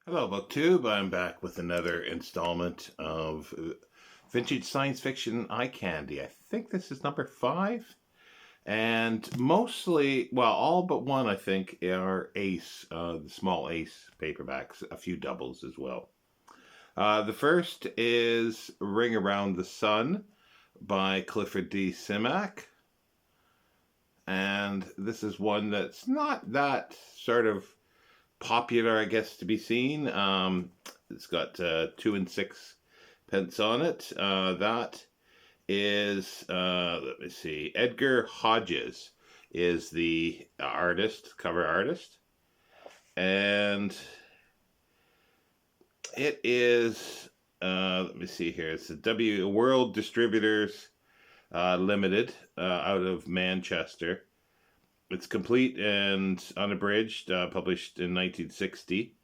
Hello, BookTube. I'm back with another installment of vintage science fiction eye candy. I think this is number 5. And mostly, well, all but one, I think, are Ace, the small Ace paperbacks, a few doubles as well. The first is Ring Around the Sun by Clifford D. Simak. And this is one that's not that sort of popular, I guess, to be seen. It's got 2 and 6 pence on it. That is, let me see, Edgar Hodges is the artist, cover artist. And it is, let me see here, it's the World Distributors Limited out of Manchester. It's complete and unabridged, published in 1960.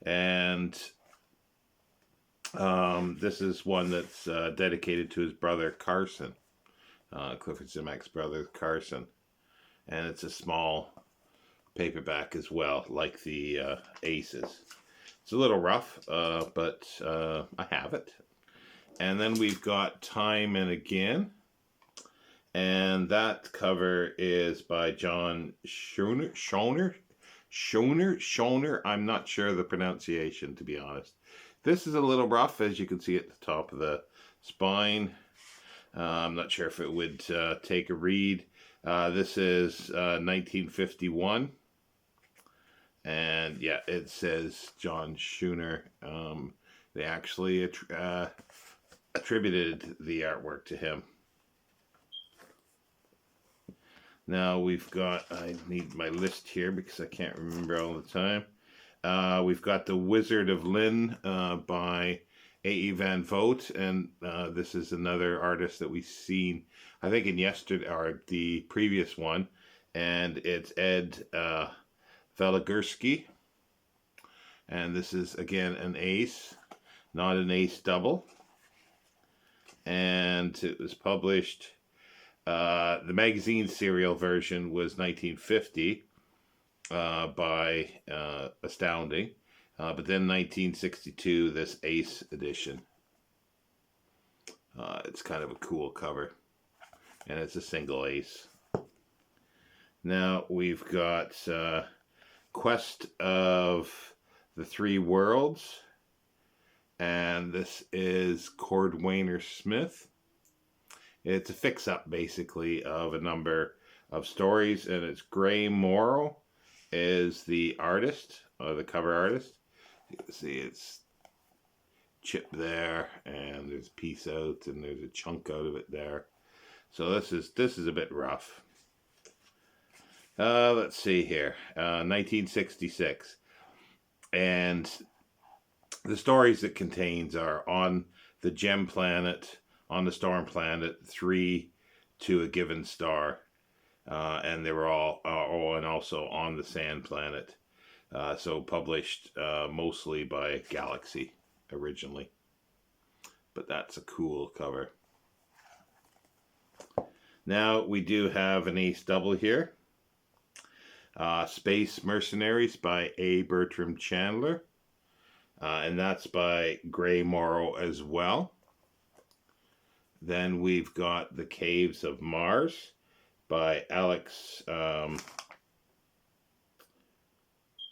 And this is one that's dedicated to his brother Carson, Clifford Simak's brother Carson. And it's a small paperback as well, like the Aces. It's a little rough, but I have it. And then we've got Time and Again. And that cover is by John Schoner. I'm not sure the pronunciation, to be honest. This is a little rough, as you can see at the top of the spine. I'm not sure if it would take a read. This is 1951. And yeah, it says John Schoner. They actually attributed the artwork to him. Now we've got, I need my list here because I can't remember all the time. We've got The Wizard of Lynn by A.E. Van Vogt, and this is another artist that we've seen, I think, in yesterday, or the previous one, and it's Ed Valigursky. And this is, again, an ace, not an ace double. And it was published... the magazine serial version was 1950 by Astounding, but then 1962 this Ace edition. It's kind of a cool cover, and it's a single Ace. Now we've got Quest of the Three Worlds, and this is Cordwainer Smith. It's a fix-up, basically, of a number of stories, and it's Gray Morrow is the artist, or the cover artist. You can see it's chip there, and there's a piece out, and there's a chunk out of it there. So this is a bit rough. Let's see here, 1966, and the stories it contains are on the Gem Planet, on the Storm Planet, 3 to a given star, and they were all, and also on the Sand Planet, so published mostly by Galaxy originally, but that's a cool cover. Now we do have an ace double here, Space Mercenaries by A. Bertram Chandler, and that's by Gray Morrow as well. Then we've got The Caves of Mars by Alex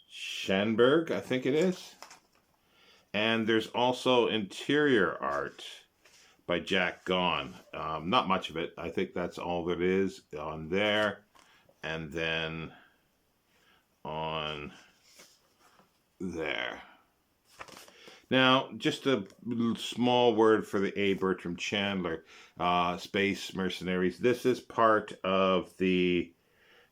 Schanberg, I think it is. And there's also interior art by Jack Gaughan. Not much of it. I think that's all there is on there. And then on there. Now, just a small word for the A. Bertram Chandler, Space Mercenaries. This is part of the,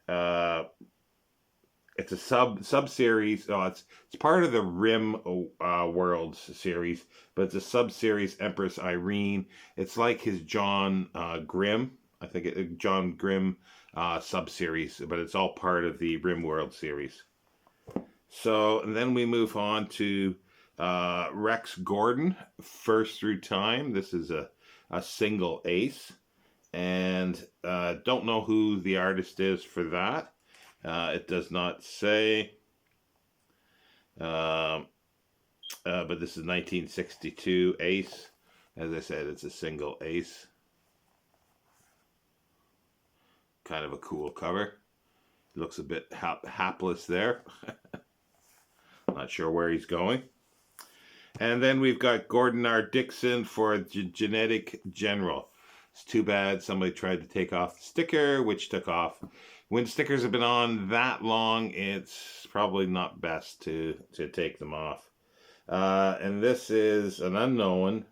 it's a sub-series. Oh, it's part of the Rim Worlds series, but it's a sub-series, Empress Irene. It's like his John Grimm, I think John Grimm sub-series, but it's all part of the Rim World series. So, and then we move on to Rex Gordon, First Through Time. This is a single ace, and don't know who the artist is for that. It does not say. but this is 1962 Ace. As I said, it's a single ace. Kind of a cool cover. Looks a bit hapless there. Not sure where he's going. And then we've got Gordon R. Dickson for Genetic General. It's too bad somebody tried to take off the sticker, which took off. When stickers have been on that long, it's probably not best to take them off. And this is an unknown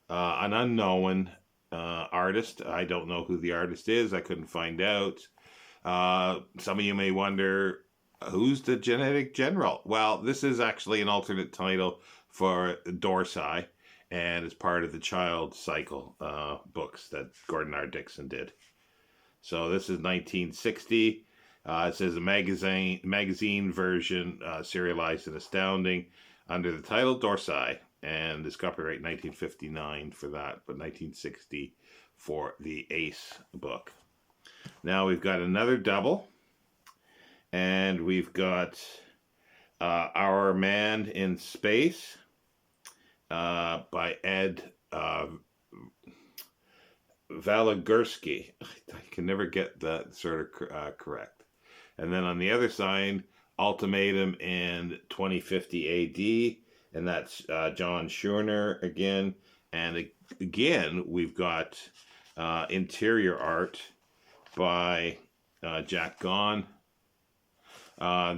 artist. I don't know who the artist is. I couldn't find out. Some of you may wonder, who's the Genetic General? Well, this is actually an alternate title for Dorsai, and it's part of the Child Cycle books that Gordon R. Dickson did. So this is 1960. It says a magazine version, serialized and astounding, under the title Dorsai, and it's copyright 1959 for that, but 1960 for the Ace book. Now we've got another double, and we've got Our Man in Space by Ed Valigursky. I can never get that sort of correct. And then on the other side, Ultimatum in 2050 AD, and that's John Schurner again. And again, we've got interior art by Jack Gaughan.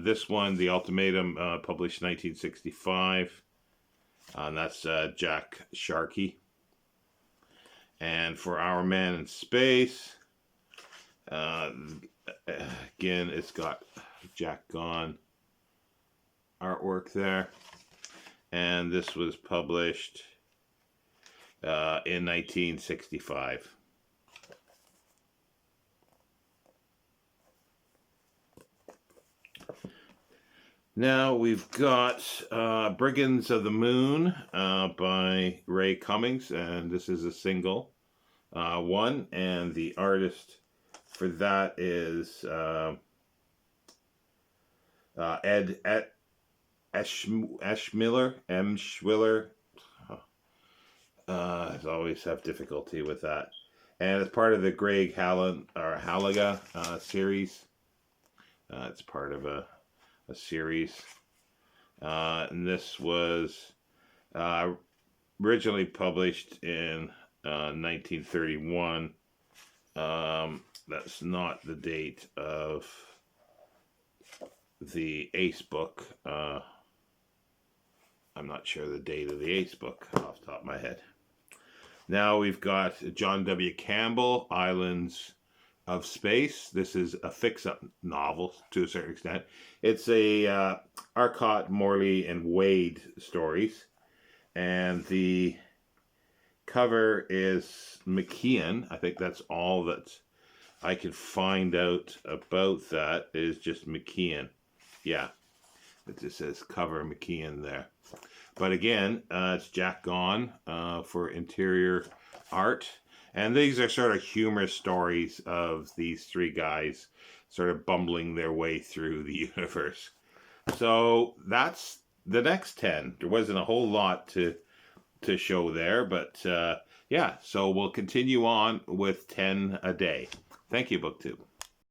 This one, The Ultimatum, published 1965. And that's Jack Sharkey. And for Our Man in Space, again, it's got Jack Gaughan artwork there. And this was published in 1965. Now we've got Brigands of the Moon by Ray Cummings, and this is a single one, and the artist for that is Ed Eschmiller. I always have difficulty with that. And it's part of the Greg Halliga series. It's part of a series. And this was originally published in 1931. That's not the date of the Ace book. I'm not sure the date of the Ace book off the top of my head. Now we've got John W. Campbell, Islands of Space. This is a fix-up novel to a certain extent. It's a Arcot, Morley, and Wade stories. And the cover is McKeon. I think that's all that I can find out about that is just McKeon. Yeah, it just says cover McKeon there. But again, it's Jack Gaughan for interior art. And these are sort of humorous stories of these three guys sort of bumbling their way through the universe. So that's the next 10. There wasn't a whole lot to show there, but yeah, so we'll continue on with 10 a day. Thank you, BookTube.